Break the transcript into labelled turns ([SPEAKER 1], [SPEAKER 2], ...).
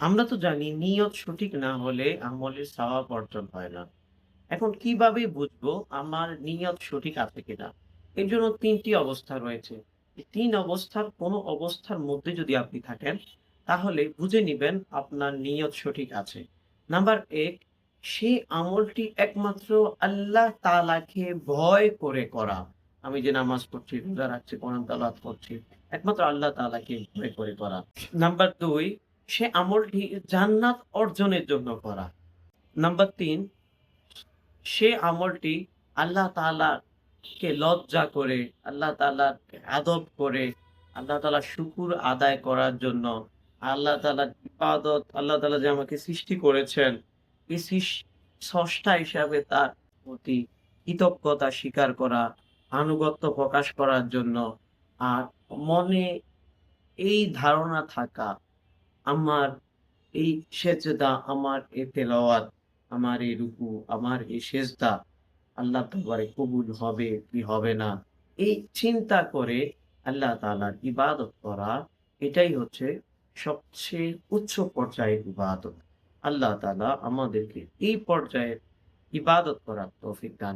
[SPEAKER 1] আমরা তো জানি নিয়ত সঠিক না হলে আমলের সওয়াব অর্জন হয় না। এখন কিভাবে বুঝবো আমার নিয়ত সঠিক আছে কিনা? এর জন্য ৩ টি অবস্থা রয়েছে। এই ৩ অবস্থার কোন অবস্থার মধ্যে যদি আপনি থাকেন, তাহলে বুঝে নিবেন আপনার নিয়ত সঠিক আছে। নাম্বার ১, সেই আমলটি একমাত্র আল্লাহ তাআলাকে ভয় করে করা। আমি যে নামাজ পড়ছি, রোজা রাখছি, কোরআন তেলাওয়াত করছি, একমাত্র আল্লাহ তাআলাকে ভয় করে করা। নাম্বার ২, সে আমলটি জান্নাত অর্জনের জন্য করা। নাম্বার ৩, সে আমলটি আল্লাহ তাআলাকে লজ্জা করে, আল্লাহ তাআলাকে আদব করে, আল্লাহ তাআলার শুকুর আদায় করার জন্য, আল্লাহ তাআলার ইবাদত, আল্লাহ তাআলা যে আমাকে সৃষ্টি করেছেন, এই স্রষ্টা হিসাবে তার প্রতি কৃতজ্ঞতা স্বীকার করা, আনুগত্য প্রকাশ করার জন্য। আর মনে এই ধারণা থাকা, আমার এই সেজদা, আমার এই তেলাওয়াত, আমার এই রুকু, আমার এই সেজদা আল্লাহ দরবারে কবুল হবে কি হবে না, এই চিন্তা করে আল্লাহ তাআলার ইবাদত করা, এটাই হচ্ছে সবচেয়ে উচ্চ পর্যায়ের ইবাদত। আল্লাহ তাআলা আমাদেরকে এই পর্যায়ের ইবাদত করার তৌফিক দান